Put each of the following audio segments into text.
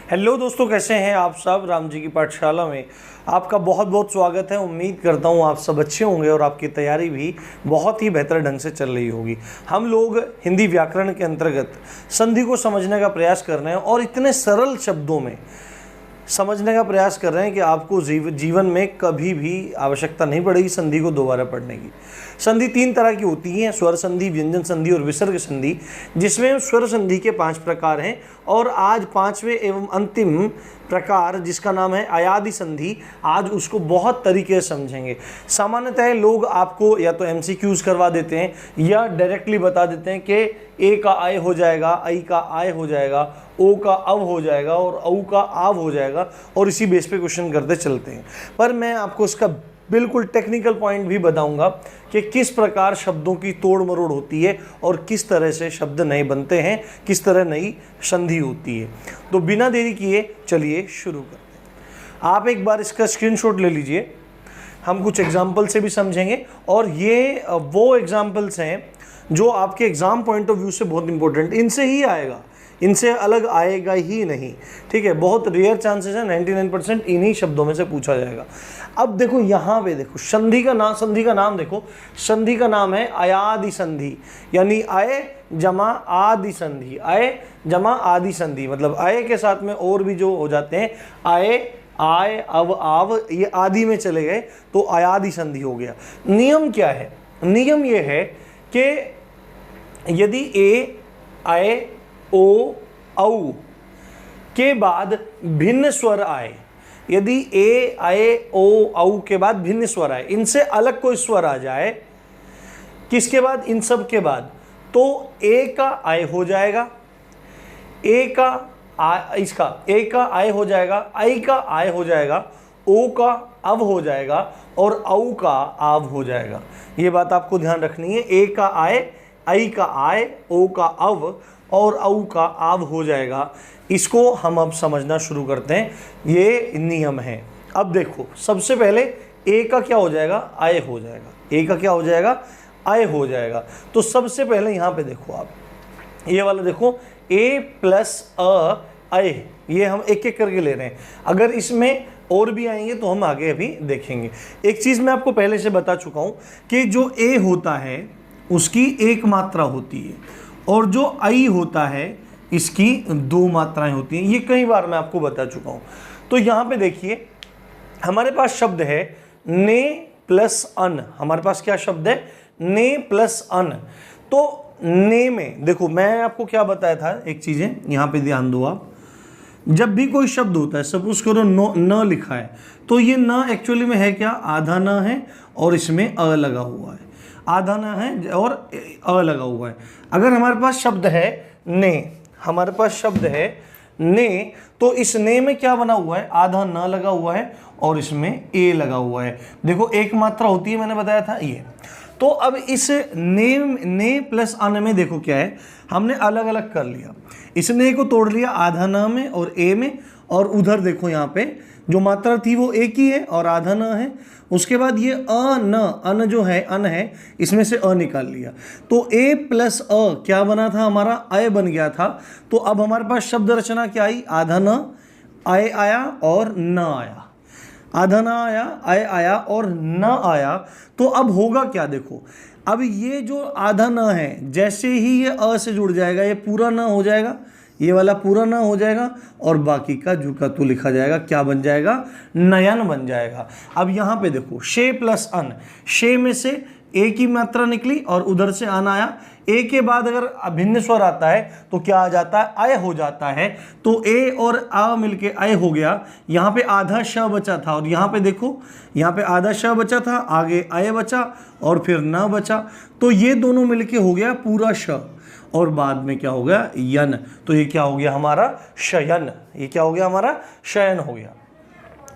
Hello दोस्तों, कैसे हैं आप सब। राम जी की पाठशाला में आपका बहुत बहुत स्वागत है। उम्मीद करता हूँ आप सब अच्छे होंगे और आपकी तैयारी भी बहुत ही बेहतर ढंग से चल रही होगी। हम लोग हिंदी व्याकरण के अंतर्गत संधि को समझने का प्रयास कर रहे हैं और इतने सरल शब्दों में समझने का प्रयास कर रहे हैं कि आपको जीवन में कभी भी आवश्यकता नहीं पड़ेगी संधि को दोबारा पढ़ने की। संधि तीन तरह की होती हैं, स्वर संधि, व्यंजन संधि और विसर्ग संधि, जिसमें स्वर संधि के 5 प्रकार हैं और आज 5वें एवं अंतिम प्रकार जिसका नाम है अयादि संधि, आज उसको बहुत तरीके से समझेंगे। सामान्यतः लोग आपको या तो MCQs करवा देते हैं या डायरेक्टली बता देते हैं कि ए का आय हो जाएगा, आई का आय हो जाएगा, ओ का अव हो जाएगा और औ का आव हो जाएगा और इसी बेस पे क्वेश्चन करते चलते हैं। पर मैं आपको इसका बिल्कुल टेक्निकल पॉइंट भी बताऊंगा कि किस प्रकार शब्दों की तोड़ मरोड़ होती है और किस तरह से शब्द नए बनते हैं, किस तरह नई संधि होती है। तो बिना देरी किए चलिए शुरू करते हैं। आप एक बार इसका स्क्रीनशॉट ले लीजिए, हम कुछ एग्जाम्पल से भी समझेंगे और ये वो एग्जाम्पल्स हैं जो आपके एग्जाम पॉइंट ऑफ व्यू से बहुत इंपॉर्टेंट, इनसे ही आएगा, इनसे अलग आएगा ही नहीं। ठीक है, बहुत रेयर चांसेस है, 99% इन्हीं शब्दों में से पूछा जाएगा। अब देखो यहाँ पे देखो संधि का नाम देखो, संधि का नाम है अयादि संधि, यानी अय जमा आदि संधि। अय जमा आदि संधि मतलब अय के साथ में और भी जो हो जाते हैं, अय आय अव आव, ये आदि में चले गए तो अयादि संधि हो गया। नियम क्या है? नियम ये है कि यदि ए आय ओ औ के बाद भिन्न स्वर आए, यदि ए आए ओ औ के बाद भिन्न स्वर आए, इनसे अलग कोई स्वर आ जाए, किसके बाद? इन सब के बाद, तो ए का आय हो जाएगा, ए का इसका ए का आय हो जाएगा, आई का आय हो जाएगा, ओ का अव हो जाएगा और औ का आव हो जाएगा। ये बात आपको ध्यान रखनी है। ए का आय, आई का आय, ओ का अव और औ का आव हो जाएगा। इसको हम अब समझना शुरू करते हैं, ये नियम है। अब देखो, सबसे पहले ए का क्या हो जाएगा? आय हो जाएगा। ए का क्या हो जाएगा? आय हो जाएगा। तो सबसे पहले यहाँ पे देखो, आप ये वाला देखो, ए प्लस अ आय, ये हम एक एक करके ले रहे हैं। अगर इसमें और भी आएंगे तो हम आगे अभी देखेंगे। एक चीज़ मैं आपको पहले से बता चुका हूँ कि जो ए होता है उसकी एक मात्रा होती है और जो आई होता है इसकी 2 मात्राएं होती हैं। ये कई बार मैं आपको बता चुका हूं। तो यहां पे देखिए, हमारे पास शब्द है ने प्लस अन। हमारे पास क्या शब्द है? ने प्लस अन। तो ने में देखो, मैं आपको क्या बताया था, एक चीज है, यहां पे ध्यान दो आप। जब भी कोई शब्द होता है, सपोज करो न लिखा है, तो ये न एक्चुअली में है क्या? आधा न है और इसमें अ लगा हुआ है, आधा न है और अ लगा हुआ है। अगर हमारे पास शब्द है ने, हमारे पास शब्द है ने, तो इस ने में क्या बना हुआ है? आधा न लगा हुआ है और इसमें ए लगा हुआ है। देखो, एक मात्रा होती है, मैंने बताया था ये। तो अब इस ने प्लस अन में देखो क्या है, हमने अलग अलग कर लिया। इस ने को तोड़ लिया आधा न में और ए में, और उधर देखो यहाँ पे जो मात्रा थी वो एक ही है और आधा न है। उसके बाद ये अन जो है, अन है, इसमें से अ निकाल लिया, तो ए प्लस अ क्या बना था? हमारा अय बन गया था। तो अब हमारे पास शब्द रचना क्या आई? आधा न, अय आया और न आया। आधा न आया, अय आया और न आया। तो अब होगा क्या? देखो, अब ये जो आधा न है, जैसे ही ये अ से जुड़ जाएगा, ये पूरा न हो जाएगा, ये वाला पूरा न हो जाएगा और बाकी का जू का तू लिखा जाएगा। क्या बन जाएगा? नयन बन जाएगा। अब यहाँ पे देखो, शे प्लस अन, शे में से ए की मात्रा निकली और उधर से अन आया। ए के बाद अगर अभिन्न स्वर आता है तो क्या आ जाता है? अय हो जाता है। तो ए और आ मिलके अय हो गया। यहाँ पे आधा श बचा था और यहाँ पे देखो, यहाँ पे आधा श बचा था, आगे अय बचा और फिर न बचा। तो ये दोनों मिलके हो गया पूरा श और बाद में क्या हो गया? यन। तो ये क्या हो गया? हमारा शयन। ये क्या हो गया? हमारा शयन हो गया।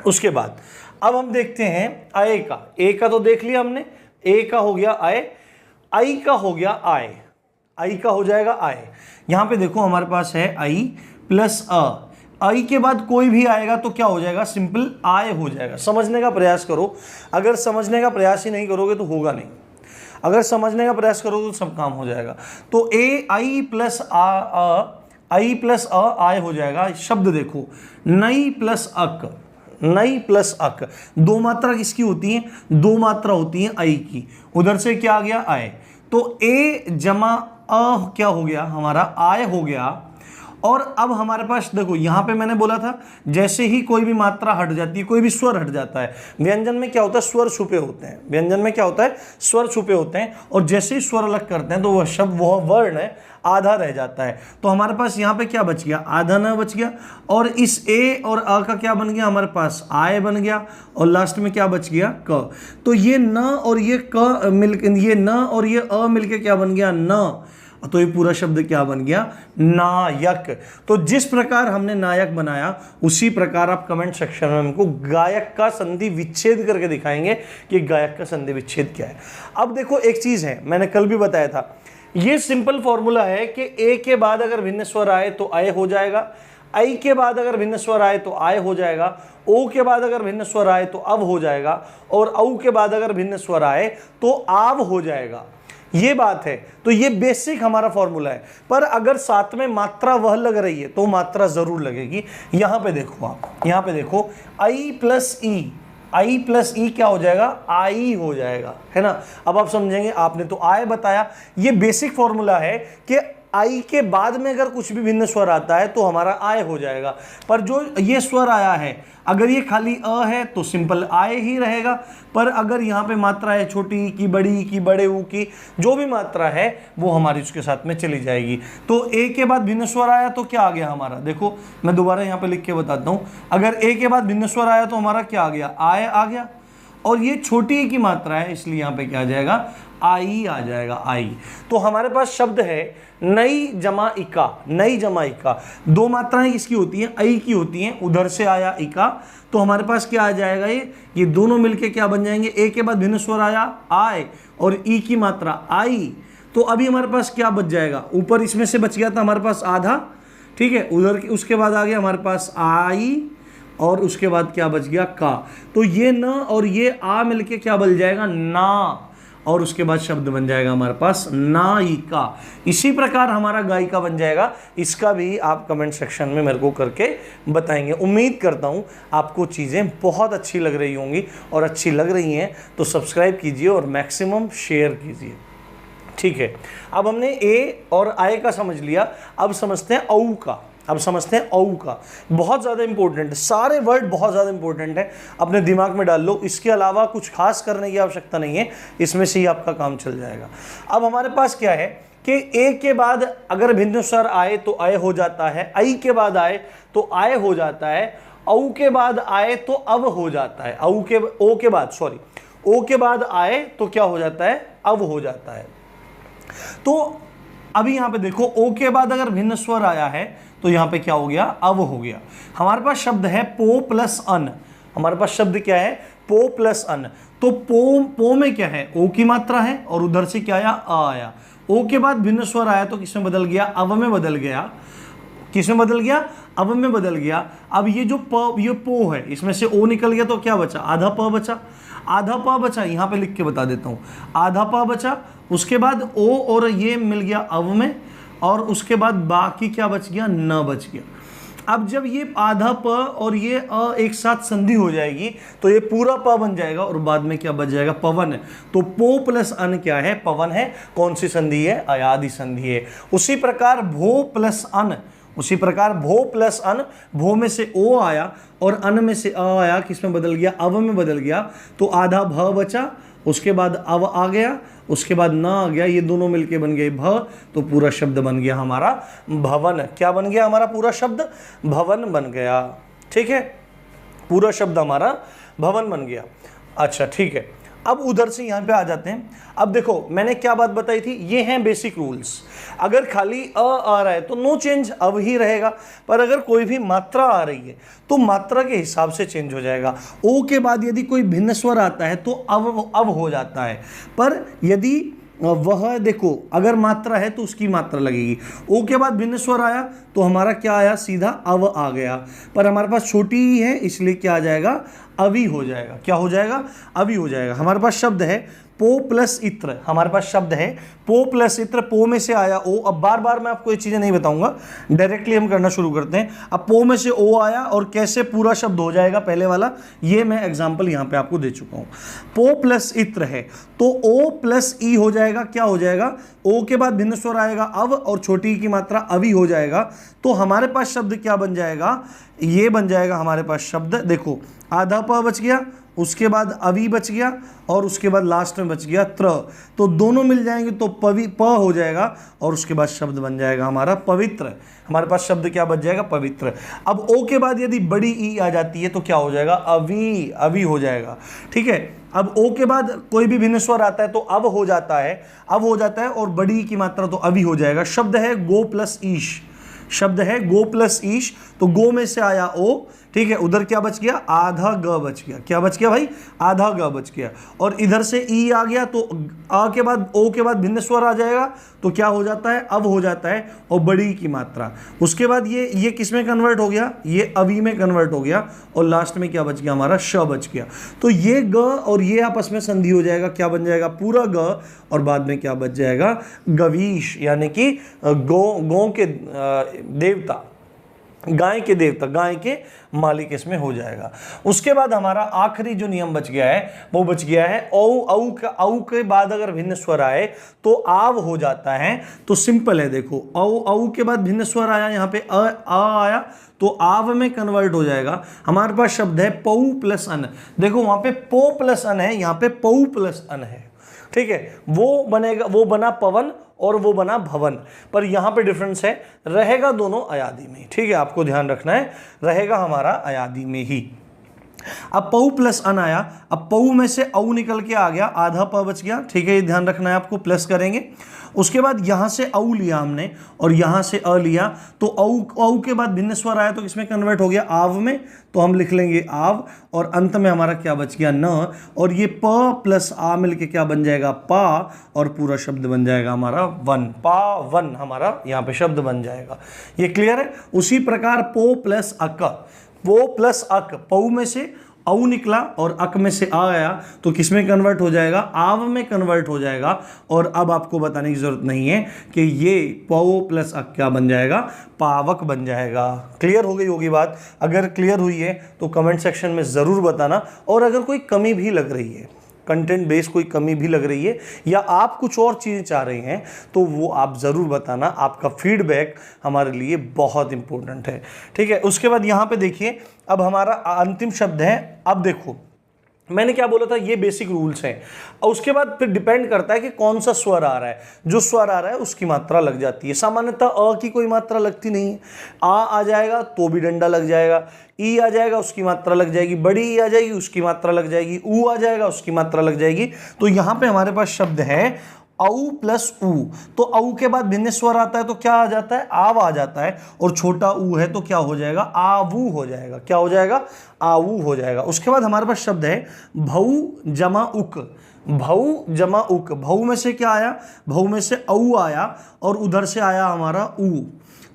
उसके बाद अब हम देखते हैं अय का। ए का तो देख लिया हमने, ए का हो गया अय, आई का हो गया आय, आई का हो जाएगा आय। यहां पे देखो, हमारे पास है आई प्लस अ, आई के बाद कोई भी आएगा तो क्या हो जाएगा? सिंपल आय हो जाएगा। समझने का प्रयास करो, अगर समझने का प्रयास ही नहीं करोगे तो होगा नहीं। अगर समझने का प्रयास करोगे तो सब काम हो जाएगा। तो ए आई प्लस आई प्लस अ आय हो जाएगा। शब्द देखो, नई प्लस अक, नई प्लस अक, दो मात्रा किसकी होती है? दो मात्रा होती है आई की। उधर से क्या आ गया? आय। तो ए जमा अ क्या हो गया? हमारा आय हो गया। और अब हमारे पास देखो, यहां पे मैंने बोला था जैसे ही कोई भी मात्रा हट जाती है, कोई भी स्वर हट जाता है, व्यंजन में क्या होता है? स्वर छुपे होते हैं। व्यंजन में क्या होता है? स्वर छुपे होते हैं। और जैसे ही स्वर अलग करते हैं तो वह शब्द, वह वर्ण है, आधा रह जाता है। तो हमारे पास यहाँ पे क्या बच गया? आधा न बच गया। और इस ए और अ का क्या बन गया? हमारे पास आय बन गया। और लास्ट में क्या बच गया? क। तो ये न और ये क मिल, ये न और ये अ मिलके क्या बन गया? न। तो ये पूरा शब्द क्या बन गया? नायक। तो जिस प्रकार हमने नायक बनाया उसी प्रकार आप कमेंट सेक्शन में हमको गायक का संधि विच्छेद करके दिखाएंगे कि गायक का संधि विच्छेद क्या है। अब देखो एक चीज है, मैंने कल भी बताया था, ये सिंपल फॉर्मूला है कि ए के बाद अगर भिन्न स्वर आए तो आय हो जाएगा, आई के बाद अगर भिन्न स्वर आए तो आय हो जाएगा, ओ के बाद अगर भिन्न स्वर आए तो अब हो जाएगा, और औ के बाद अगर भिन्न स्वर आए तो आव हो जाएगा। ये बात है। तो ये बेसिक हमारा फॉर्मूला है। पर अगर साथ में मात्रा वह लग रही है तो मात्रा जरूर लगेगी। यहां पे देखो, आप यहां पे देखो, आई प्लस ई, आई प्लस ई क्या हो जाएगा? आई हो जाएगा, है ना। अब आप समझेंगे, आपने तो आय बताया। ये बेसिक फॉर्मूला है कि आई के बाद में अगर कुछ भी भिन्न स्वर आता है तो हमारा आय हो जाएगा। पर जो ये स्वर आया है, अगर ये खाली अ है तो सिंपल आय ही रहेगा। पर अगर यहाँ पे मात्रा है छोटी की, बड़ी की, बड़े ऊ की, जो भी मात्रा है वो हमारी उसके साथ में चली जाएगी। तो ए के बाद भिन्न स्वर आया तो क्या आ गया हमारा? देखो मैं दोबारा यहाँ पे लिख के बताता हूँ। अगर ए के बाद भिन्न स्वर आया तो हमारा क्या आ गया? आय आ गया। और ये छोटी ई की मात्रा है, इसलिए यहाँ पे क्या आ जाएगा? आई आ जाएगा, आई। तो हमारे पास शब्द है नई जमा इका, नई जमा इका। दो मात्राएं किसकी होती हैं? आई की होती हैं। उधर से आया इका, तो हमारे पास क्या आ जाएगा? ये दोनों मिलके क्या बन जाएंगे? ए के बाद भिन्न स्वर आया आय, और ई की मात्रा आई। तो अभी हमारे पास क्या बच जाएगा? ऊपर इसमें से बच गया था हमारे पास आधा, ठीक है। उधर उसके बाद आ गया हमारे पास आई, और उसके बाद क्या बच गया? का। तो ये न और ये आ मिलके क्या बन जाएगा? ना। और उसके बाद शब्द बन जाएगा हमारे पास नायिका। इसी प्रकार हमारा गायिका बन जाएगा। इसका भी आप कमेंट सेक्शन में मेरे को करके बताएंगे। उम्मीद करता हूँ आपको चीज़ें बहुत अच्छी लग रही होंगी, और अच्छी लग रही हैं तो सब्सक्राइब कीजिए और मैक्सिमम शेयर कीजिए, ठीक है। अब हमने ए और आय का समझ लिया, अब समझते हैं औ का। अब समझते हैं औ का। बहुत ज़्यादा इंपॉर्टेंट है, सारे वर्ड बहुत ज़्यादा इंपॉर्टेंट है, अपने दिमाग में डाल लो। इसके अलावा कुछ खास करने की आवश्यकता नहीं है, इसमें से ही आपका काम चल जाएगा। अब हमारे पास क्या है कि ए के बाद अगर भिन्न स्वर आए तो आय हो जाता है, आई के बाद आए तो आय हो जाता है, औ के बाद आए तो अब हो जाता है, ओ के बाद आए तो क्या हो जाता है? अब हो जाता है। तो अभी यहां पे देखो, ओ के बाद अगर भिन्न स्वर आया है तो यहां पे क्या हो गया? अब हो गया। हमारे पास शब्द है पो प्लस अन। हमारे पास शब्द क्या है? पो प्लस अन। तो पो में क्या है? ओ की मात्रा है, और उधर से क्या आया? आ आया। ओ के बाद भिन्न स्वर आया तो किसमें बदल गया? अब में बदल गया। किसमें बदल गया? अब में बदल गया। अब ये जो ये पो है, इसमें से ओ निकल गया तो क्या बचा? आधा प बचा। आधा प बचा, यहां पे लिख के बता देता हूं। आधा प बचा, उसके बाद ओ और ये मिल गया अब में, और उसके बाद बाकी क्या बच गया? न बच गया। अब जब ये आधा प और ये अ एक साथ संधि हो जाएगी तो ये पूरा प बन जाएगा, और बाद में क्या बच जाएगा? पवन। तो पो प्लस अन क्या है? पवन है। कौन सी संधि है? अयादि संधि है। उसी प्रकार भो प्लस अन, उसी प्रकार भो प्लस अन, भो में से ओ आया और अन में से अ आया, किसमें बदल गया? अब में बदल गया। तो आधा भ बचा, उसके बाद अब आ गया, उसके बाद न आ गया, ये दोनों मिलके बन गए भ। तो पूरा शब्द बन गया हमारा भवन। क्या बन गया हमारा पूरा शब्द? भवन बन गया, ठीक है। पूरा शब्द हमारा भवन बन गया। अच्छा, ठीक है। अब उधर से यहाँ पे आ जाते हैं। अब देखो मैंने क्या बात बताई थी, ये हैं बेसिक रूल्स। अगर खाली आ रहा है तो नो चेंज, अब ही रहेगा। पर अगर कोई भी मात्रा आ रही है तो मात्रा के हिसाब से चेंज हो जाएगा। ओ के बाद यदि कोई भिन्न स्वर आता है तो अब हो जाता है। पर यदि वह देखो अगर मात्रा है तो उसकी मात्रा लगेगी। ओ के बाद भिन्न स्वर आया तो हमारा क्या आया? सीधा अव आ गया। पर हमारे पास छोटी ही है, इसलिए क्या आ जाएगा? अवि हो जाएगा। क्या हो जाएगा? अवि हो जाएगा। हमारे पास शब्द है पो प्लस इत्र, हमारे पास शब्द है पो प्लस इत्र, पो में से आया ओ। अब बार बार मैं आपको ये चीजें नहीं बताऊंगा, डायरेक्टली हम करना शुरू करते हैं। अब पो में से ओ आया और कैसे पूरा शब्द हो जाएगा पहले वाला, ये मैं एग्जांपल यहां पे आपको दे चुका हूं। पो प्लस इत्र है तो ओ प्लस ई हो जाएगा। क्या हो जाएगा? ओ के बाद भिन्न स्वर आएगा अव और छोटी की मात्रा अवि हो जाएगा। तो हमारे पास शब्द क्या बन जाएगा? ये बन जाएगा हमारे पास शब्द, देखो आधा प बच गया, उसके बाद अवि बच गया और उसके बाद लास्ट में बच गया त्र। तो दोनों मिल जाएंगे तो प हो जाएगा और उसके बाद शब्द बन जाएगा हमारा पवित्र। हमारे पास शब्द क्या बच जाएगा? पवित्र। अब ओ के बाद यदि बड़ी ई आ जाती है तो क्या हो जाएगा? अवि, अवि हो जाएगा। ठीक है। अब ओ के बाद कोई भी भिन्न स्वर आता है तो अब हो जाता है, अब हो जाता है और बड़ी ई की मात्रा तो अवि हो जाएगा। शब्द है गो प्लस ईश, शब्द है गो प्लस ईश, तो गो में से आया ओ। ठीक है, उधर क्या बच गया? आधा ग बच गया। क्या बच गया भाई? आधा ग बच गया। और इधर से ई आ गया तो आ के बाद ओ के बाद भिन्न स्वर आ जाएगा तो क्या हो जाता है? अब हो जाता है और बड़ी की मात्रा। उसके बाद ये किस में कन्वर्ट हो गया? ये अवि में कन्वर्ट हो गया और लास्ट में क्या बच गया? हमारा श बच गया। तो ये ग और ये आपस में संधि हो जाएगा। क्या बन जाएगा? पूरा ग और बाद में क्या बच जाएगा? गवीश, यानी कि गौ के देवता, गाय के देवता, गाय के मालिक इसमें हो जाएगा। उसके बाद हमारा आखिरी जो नियम बच गया है वो बच गया है औ के बाद अगर भिन्न स्वर आए तो आव हो जाता है। तो सिंपल है, देखो औ के बाद भिन्न स्वर आया, यहाँ पे आ आया तो आव में कन्वर्ट हो जाएगा। हमारे पास शब्द है पौ प्लस अन, देखो वहां पे पो प्लस अन है, यहाँ पे पौ प्लस अन है। ठीक है, वो बनेगा, वो बना पवन और वो बना भवन, पर यहां पे डिफरेंस है, रहेगा दोनों अयादी में। ठीक है, आपको ध्यान रखना है, रहेगा हमारा अयादी में ही। अब पौ प्लस अन आया, अब पौ में से औ निकल के आ गया, आधा प बच गया। ठीक है, ये ध्यान रखना है आपको, प्लस करेंगे। उसके बाद यहां से औ लिया हमने और यहां से अ लिया, तो औ के बाद भिन्न स्वर आया तो किसमें कन्वर्ट हो गया? आव में, तो हम लिख लेंगे आव और अंत में हमारा क्या बच गया? न। और ये प प्लस आ मिलके क्या बन जाएगा? पा, और पूरा शब्द बन जाएगा हमारा वन, पा वन, हमारा यहाँ पे शब्द बन जाएगा। ये क्लियर है? उसी प्रकार पो प्लस अक, पो प्लस अक, पौ में से औ निकला और अक में से आ आया तो किसमें कन्वर्ट हो जाएगा? आव में कन्वर्ट हो जाएगा। और अब आपको बताने की जरूरत नहीं है कि ये पौ प्लस अक क्या बन जाएगा? पावक बन जाएगा। क्लियर हो गई होगी बात? अगर क्लियर हुई है तो कमेंट सेक्शन में ज़रूर बताना, और अगर कोई कमी भी लग रही है, कंटेंट बेस कोई कमी भी लग रही है या आप कुछ और चीज़ें चाह रहे हैं तो वो आप ज़रूर बताना। आपका फीडबैक हमारे लिए बहुत इंपॉर्टेंट है। ठीक है, उसके बाद यहाँ पे देखिए, अब हमारा अंतिम शब्द है। अब देखो मैंने क्या बोला था, ये बेसिक रूल्स हैं, और उसके बाद फिर डिपेंड करता है कि कौन सा स्वर आ रहा है। जो स्वर आ रहा है उसकी मात्रा लग जाती है। सामान्यतः अ की कोई मात्रा लगती नहीं है, आ जाएगा तो भी डंडा लग जाएगा, ई आ जाएगा उसकी मात्रा लग जाएगी, बड़ी ई आ जाएगी उसकी मात्रा लग जाएगी, ऊ आ जाएगा उसकी मात्रा लग जाएगी। तो यहाँ पे हमारे पास शब्द है औ प्लस ऊ, तो औ के बाद भिन्न स्वर आता है तो क्या आ जाता है? आव आ जाता है, और छोटा ऊ है तो क्या हो जाएगा? आवू हो जाएगा। क्या हो जाएगा? आवू हो जाएगा। उसके बाद हमारे पास शब्द है भऊ जमा उक, भऊ जमा उक, भऊ में से क्या आया? भऊ में से औ आया और उधर से आया हमारा ऊ,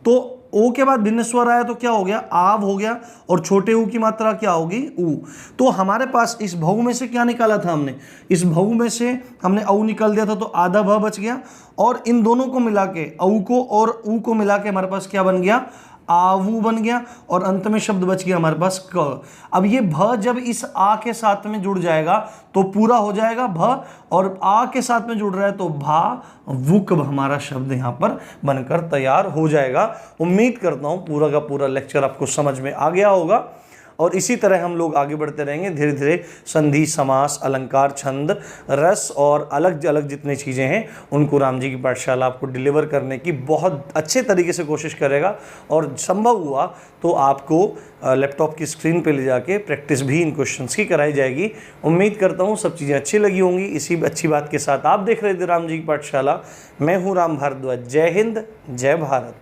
तो ओ के बाद भिन्न स्वर आया तो क्या हो गया? आव हो गया, और छोटे ऊ की मात्रा क्या होगी? ऊ। तो हमारे पास इस भऊ में से क्या निकाला था हमने? इस भऊ में से हमने औ निकाल दिया था तो आधा भ बच गया, और इन दोनों को मिला के, औ को और ऊ को मिला के हमारे पास क्या बन गया? आवू बन गया, और अंत में शब्द बच गया हमारे पास क। अब ये भ जब इस आ के साथ में जुड़ जाएगा तो पूरा हो जाएगा भ, और आ के साथ में जुड़ रहा है तो भा वुक, हमारा शब्द यहाँ पर बनकर तैयार हो जाएगा। उम्मीद करता हूँ पूरा का पूरा लेक्चर आपको समझ में आ गया होगा, और इसी तरह हम लोग आगे बढ़ते रहेंगे धीरे धीरे। संधि, समास, अलंकार, छंद, रस और अलग अलग जितनी चीज़ें हैं उनको राम जी की पाठशाला आपको डिलीवर करने की बहुत अच्छे तरीके से कोशिश करेगा, और संभव हुआ तो आपको लैपटॉप की स्क्रीन पे ले जाके प्रैक्टिस भी इन क्वेश्चंस की कराई जाएगी। उम्मीद करता हूँ सब चीज़ें अच्छी लगी होंगी। इसी अच्छी बात के साथ आप देख रहे थे राम जी की पाठशाला। मैं हूँ राम भारद्वाज। जय हिंद, जय भारत।